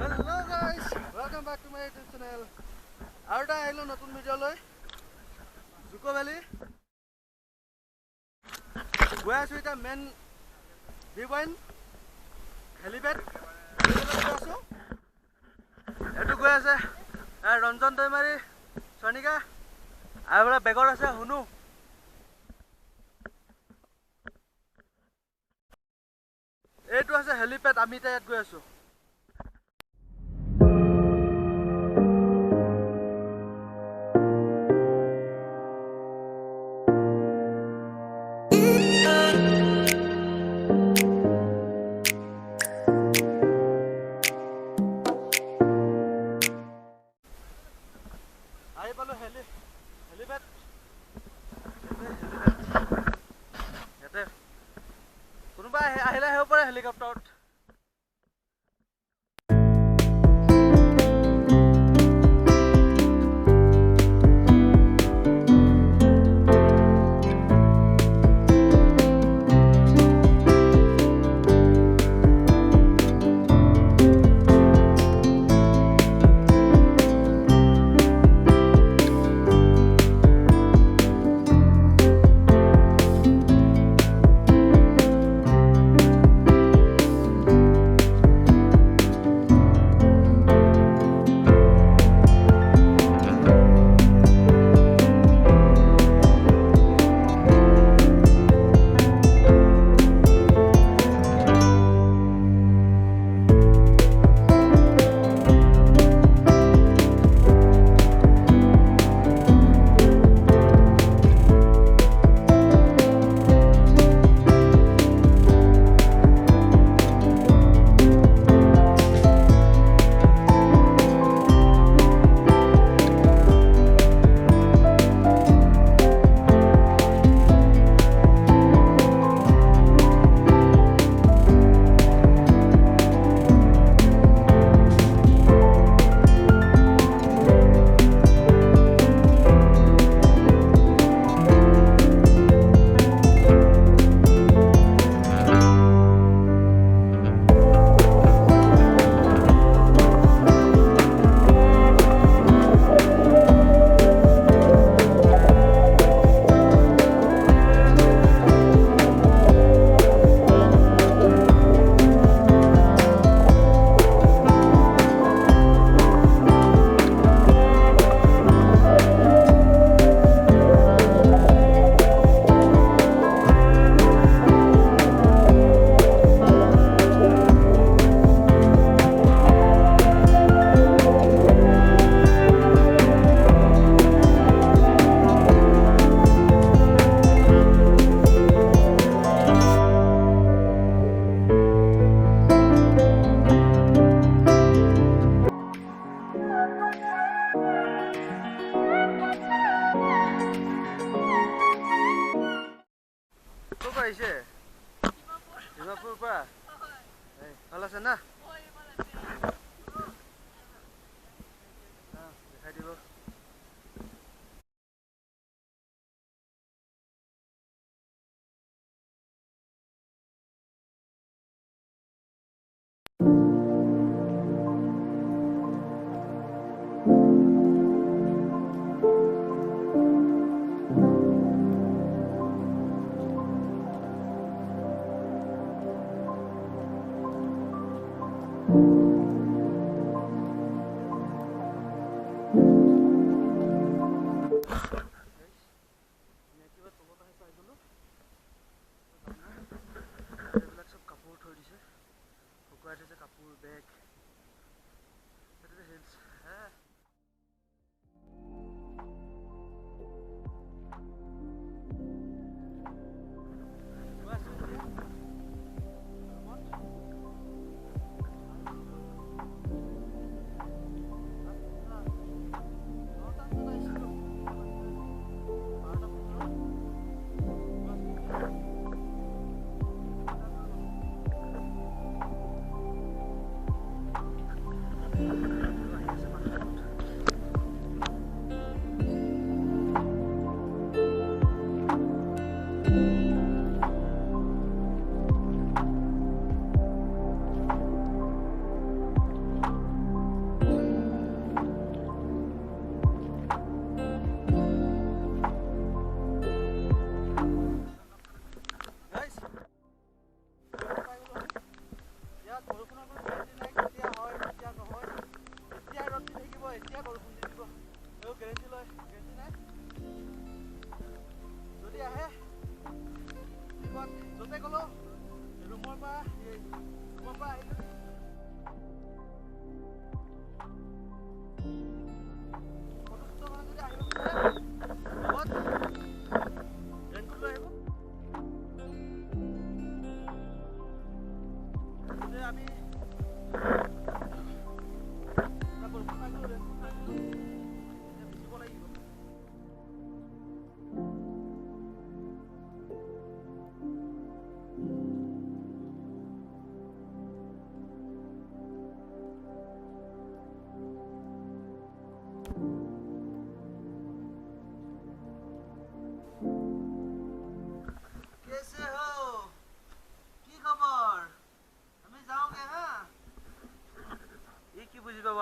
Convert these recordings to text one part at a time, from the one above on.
Hello guys, welcome back to my YouTube channel. আৰু এটা আহিলো নতুন ভিডিঅ'লৈ জুকো ভেলী গৈ আছো এতিয়া মেইন ভিউ পইণ্ট হেলিপেড আছো এইটো গৈ আছে ৰঞ্জন দৈমাৰী চনিকা আৰু বোলে বেগত আছে হুনু এইটো আছে হেলিপেড আমি এতিয়া ইয়াত গৈ আছো আহি পালো হেলিপেড ইয়াতে কোনোবা আহিলে আহিব পাৰে হেলিকপ্টাৰত আহিছে ডিমাপুৰ পৰা ভাল আছে না দেখাই দিব কাপোৰ বেগ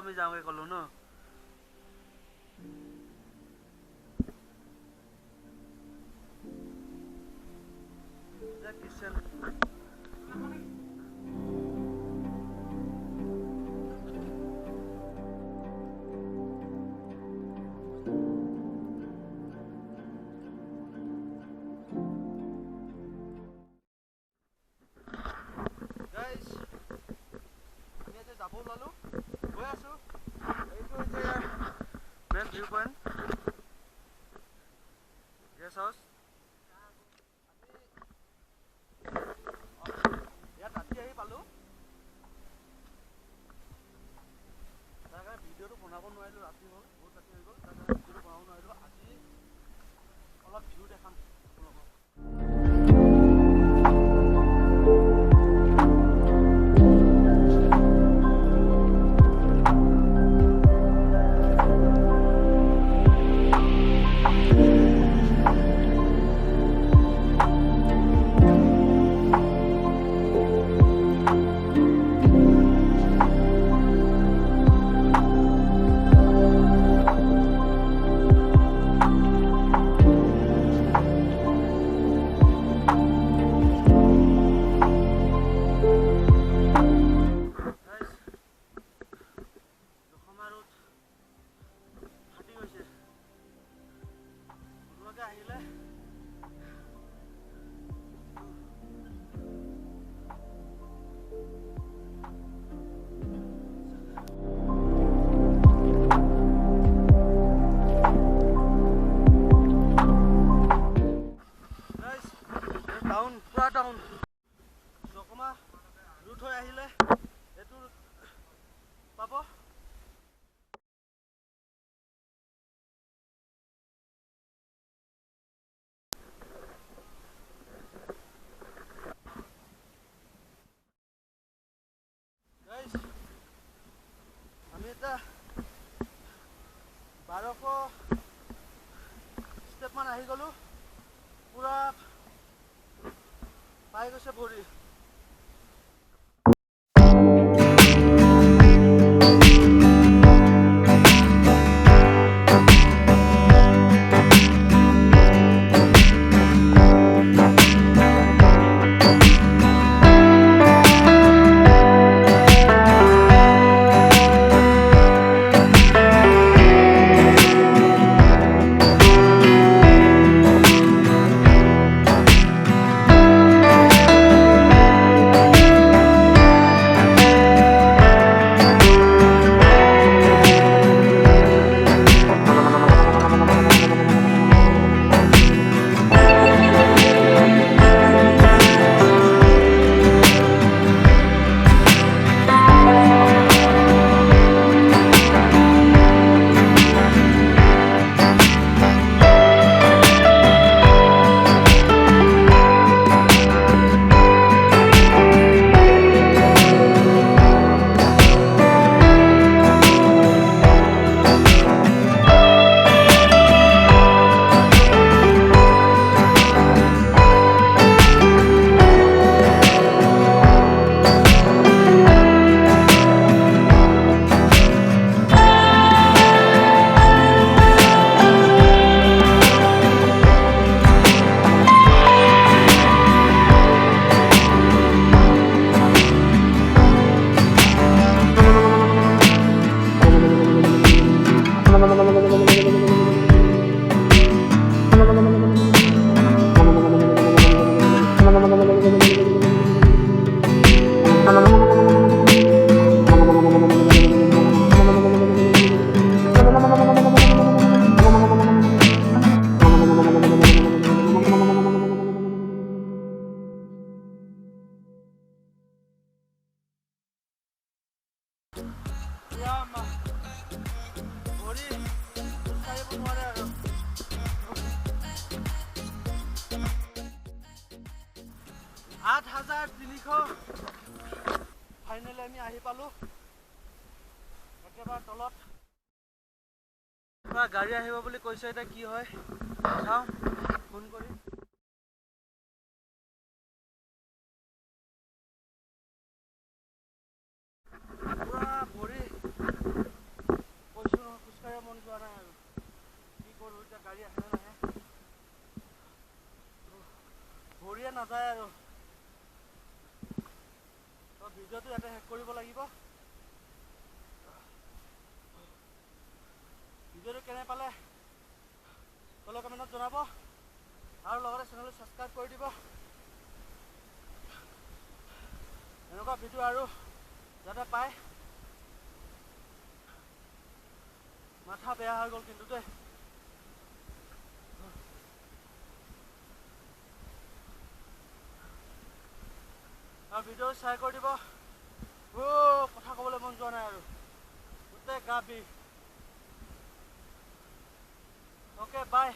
আমি যাওঁগে ক'লো ন কিচেন গাইজ আমি এতিয়া যাব ওলালোঁ গৈ আছোঁ এইটো হৈছে ইয়াৰ main view point guest house ইয়াত ৰাতি আহি পালোঁ তাৰ কাৰণে ভিডিঅ'টো বনাব নোৱাৰিলোঁ ৰাতি হ'ল বহুত ৰাতি হৈ গ'ল তাৰ কাৰণে ভিডিঅ'টো বনাব নোৱাৰিলোঁ আজি অলপ ভিউ দেখাম আপোনালোকক আহিলে টাউন পুৰা টাউন চকমা ৰুট হৈ আহিলে এইটো পাব আমি এটা 1200 ষ্টেপমান আহি গ'লোঁ পুৰা পাই গৈছে ভৰি ফাইনেলি আমি আহি পালোঁ একেবাৰে তলত গাড়ী আহিব বুলি কৈছে এতিয়া কি হয় চাওঁ ফোন কৰি পুৰা ভৰি কেনে পালে তলৰ কমেণ্টত জনাব আৰু লগতে চেনেলটো ছাবস্ক্ৰাইব কৰি দিব। এনেকুৱা ভিডিঅ' আৰু যাতে পায়। মাথা বেয়া হৈ গ'ল কিন্তু দেই। আৰু ভিডিঅ' শ্বেয়াৰ কৰি দিব। কথা ক'বলৈ মন যোৱা নাই আৰু গোটেই গা বিষ। Okay bye.